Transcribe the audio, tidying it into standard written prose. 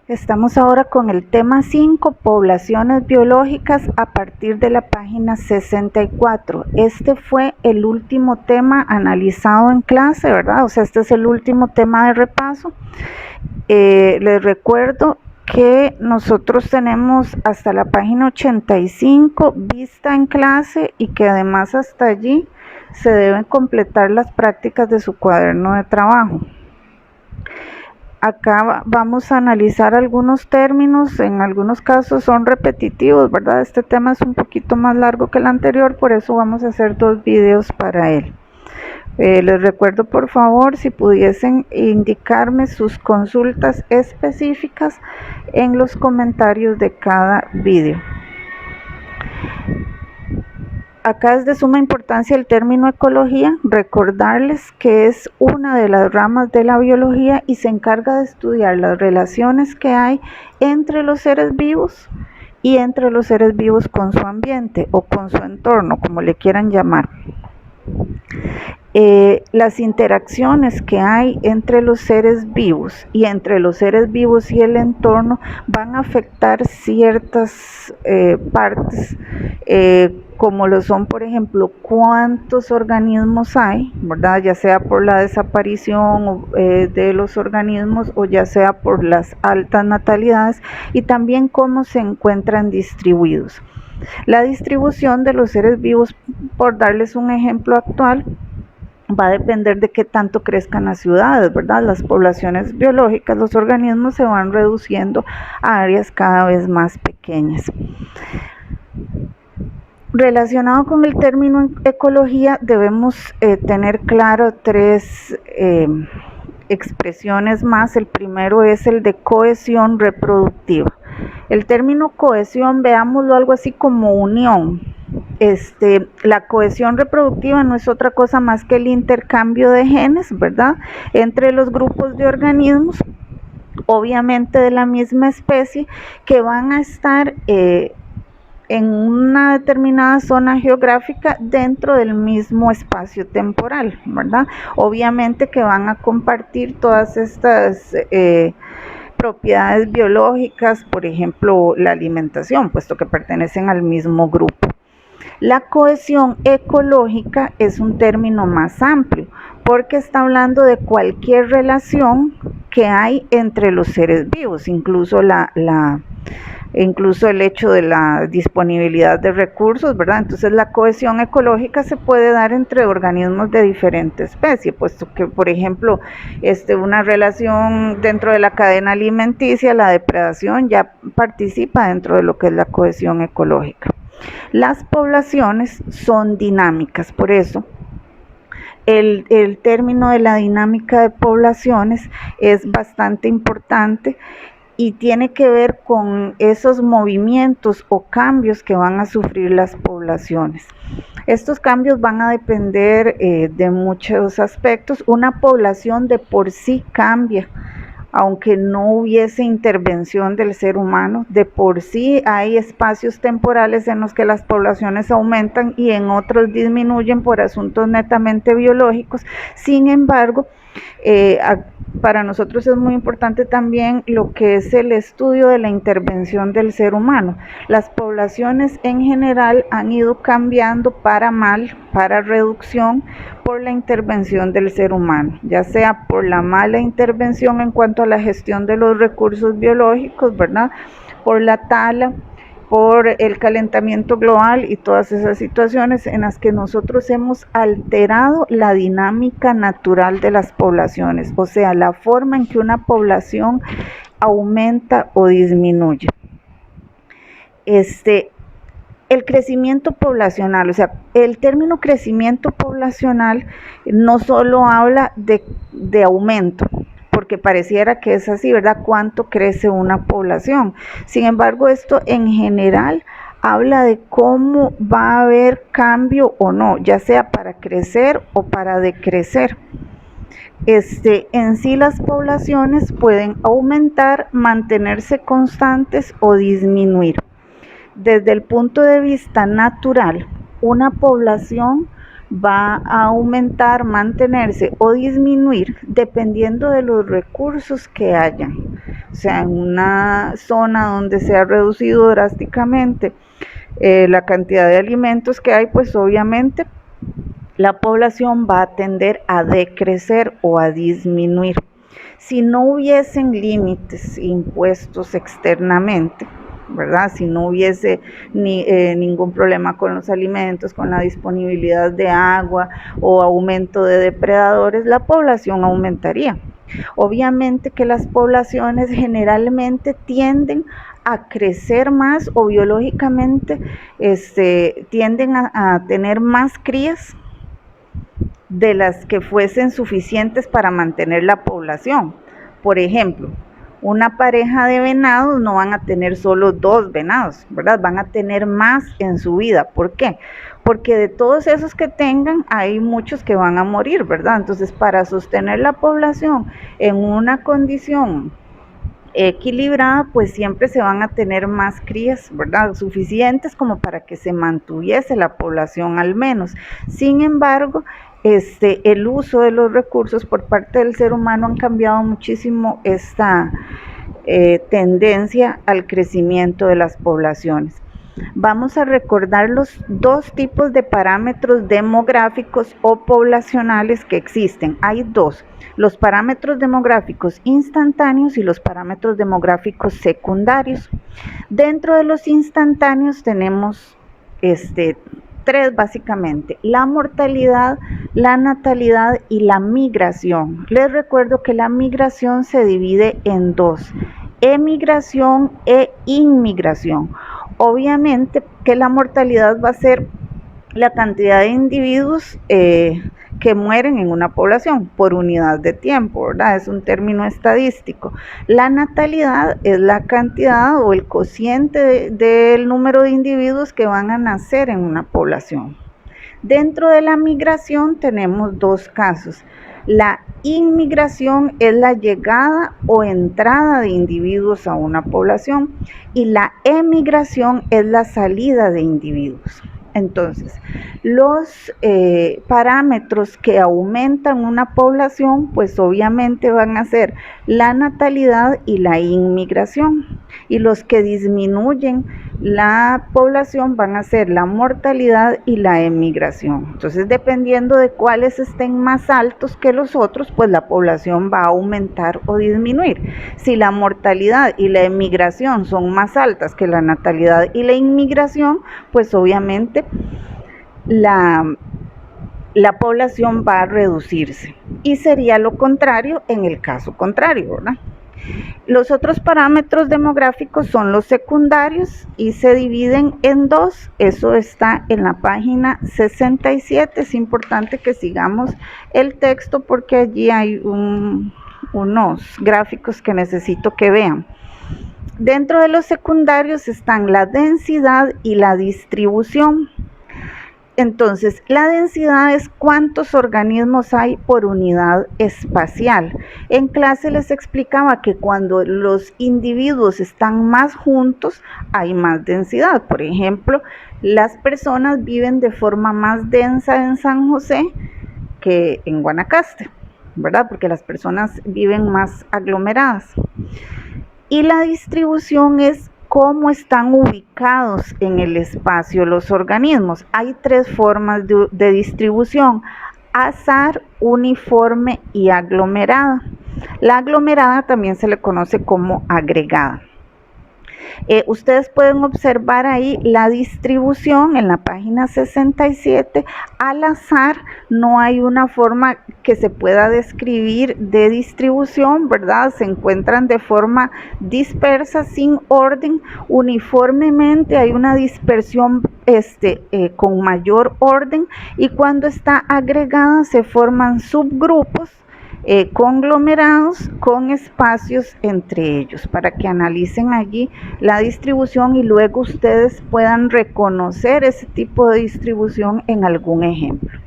Estamos ahora con el tema 5, poblaciones biológicas, a partir de la página 64. Este fue el último tema analizado en clase, ¿verdad? O sea, este es el último tema de repaso. Les recuerdo que nosotros tenemos hasta la página 85 vista en clase y que además hasta allí se deben completar las prácticas de su cuaderno de trabajo. Acá vamos a analizar algunos términos, en algunos casos son repetitivos, ¿verdad? Este tema es un poquito más largo que el anterior, por eso vamos a hacer 2 videos para él. Les recuerdo, por favor, si pudiesen indicarme sus consultas específicas en los comentarios de cada video. Acá es de suma importancia el término ecología, recordarles que es una de las ramas de la biología y se encarga de estudiar las relaciones que hay entre los seres vivos y entre los seres vivos con su ambiente o con su entorno, como le quieran llamar. Las interacciones que hay entre los seres vivos y entre los seres vivos y el entorno van a afectar ciertas partes, como lo son, por ejemplo, cuántos organismos hay, ¿verdad? Ya sea por la desaparición de los organismos o ya sea por las altas natalidades, y también cómo se encuentran distribuidos. La distribución de los seres vivos, por darles un ejemplo actual, va a depender de qué tanto crezcan las ciudades, ¿verdad? Las poblaciones biológicas, los organismos se van reduciendo a áreas cada vez más pequeñas. Relacionado con el término ecología, debemos tener claro 3 expresiones más. El primero es el de cohesión reproductiva. El término cohesión, veámoslo algo así como unión. La cohesión reproductiva no es otra cosa más que el intercambio de genes, ¿verdad?, entre los grupos de organismos, obviamente de la misma especie, que van a estar en una determinada zona geográfica dentro del mismo espacio temporal, ¿verdad? Obviamente que van a compartir todas estas propiedades biológicas, por ejemplo, la alimentación, puesto que pertenecen al mismo grupo. La cohesión ecológica es un término más amplio porque está hablando de cualquier relación que hay entre los seres vivos, incluso incluso el hecho de la disponibilidad de recursos, ¿verdad? Entonces la cohesión ecológica se puede dar entre organismos de diferente especie, puesto que, por ejemplo, una relación dentro de la cadena alimenticia, la depredación ya participa dentro de lo que es la cohesión ecológica. Las poblaciones son dinámicas, por eso el término de la dinámica de poblaciones es bastante importante y tiene que ver con esos movimientos o cambios que van a sufrir las poblaciones. Estos cambios van a depender de muchos aspectos. Una población de por sí cambia, aunque no hubiese intervención del ser humano. De por sí hay espacios temporales en los que las poblaciones aumentan y en otros disminuyen por asuntos netamente biológicos. Sin embargo, para nosotros es muy importante también lo que es el estudio de la intervención del ser humano. Las poblaciones en general han ido cambiando para mal, para reducción, por la intervención del ser humano, ya sea por la mala intervención en cuanto a la gestión de los recursos biológicos, ¿verdad?, por la tala, por el calentamiento global y todas esas situaciones en las que nosotros hemos alterado la dinámica natural de las poblaciones, o sea, la forma en que una población aumenta o disminuye. El crecimiento poblacional, o sea, el término crecimiento poblacional no solo habla de aumento, porque pareciera que es así, ¿verdad? ¿Cuánto crece una población? Sin embargo, esto en general habla de cómo va a haber cambio o no, ya sea para crecer o para decrecer. En sí las poblaciones pueden aumentar, mantenerse constantes o disminuir. Desde el punto de vista natural, una población va a aumentar, mantenerse o disminuir dependiendo de los recursos que hayan. o sea, en una zona donde se ha reducido drásticamente la cantidad de alimentos que hay, pues obviamente la población va a tender a decrecer o a disminuir. Si no hubiesen límites impuestos externamente, ¿verdad? Si no hubiese ningún problema con los alimentos, con la disponibilidad de agua o aumento de depredadores, la población aumentaría. Obviamente que las poblaciones generalmente tienden a crecer más o biológicamente tienden a tener más crías de las que fuesen suficientes para mantener la población. Por ejemplo, una pareja de venados no van a tener solo 2 venados, ¿verdad? Van a tener más en su vida. ¿Por qué? Porque de todos esos que tengan, hay muchos que van a morir, ¿verdad? Entonces, para sostener la población en una condición equilibrada, pues siempre se van a tener más crías, ¿verdad? Suficientes como para que se mantuviese la población al menos. Sin embargo, el uso de los recursos por parte del ser humano han cambiado muchísimo esta tendencia al crecimiento de las poblaciones. Vamos a recordar los 2 tipos de parámetros demográficos o poblacionales que existen. Hay 2, los parámetros demográficos instantáneos y los parámetros demográficos secundarios. Dentro de los instantáneos tenemos 3 básicamente: la mortalidad, la natalidad y la migración. Les recuerdo que la migración se divide en 2, emigración e inmigración. Obviamente que la mortalidad va a ser la cantidad de individuos que mueren en una población por unidad de tiempo, ¿verdad? Es un término estadístico. La natalidad es la cantidad o el cociente del número de individuos que van a nacer en una población. Dentro de la migración tenemos 2 casos. La inmigración es la llegada o entrada de individuos a una población y la emigración es la salida de individuos. Entonces, los parámetros que aumentan una población, pues obviamente van a ser la natalidad y la inmigración. Y los que disminuyen la población van a ser la mortalidad y la emigración. Entonces, dependiendo de cuáles estén más altos que los otros, pues la población va a aumentar o disminuir. Si la mortalidad y la emigración son más altas que la natalidad y la inmigración, pues obviamente la población va a reducirse. Y sería lo contrario en el caso contrario, ¿verdad? Los otros parámetros demográficos son los secundarios y se dividen en 2. Eso está en la página 67. Es importante que sigamos el texto porque allí hay unos gráficos que necesito que vean. Dentro de los secundarios están la densidad y la distribución. Entonces, la densidad es cuántos organismos hay por unidad espacial. En clase les explicaba que cuando los individuos están más juntos, hay más densidad. Por ejemplo, las personas viven de forma más densa en San José que en Guanacaste, ¿verdad? Porque las personas viven más aglomeradas. Y la distribución es cómo están ubicados en el espacio los organismos. Hay 3 formas de distribución: azar, uniforme y aglomerada. La aglomerada también se le conoce como agregada. Ustedes pueden observar ahí la distribución en la página 67. Al azar no hay una forma que se pueda describir de distribución, ¿verdad? Se encuentran de forma dispersa, sin orden. Uniformemente hay una dispersión con mayor orden, y cuando está agregada se forman subgrupos conglomerados con espacios entre ellos, para que analicen allí la distribución y luego ustedes puedan reconocer ese tipo de distribución en algún ejemplo.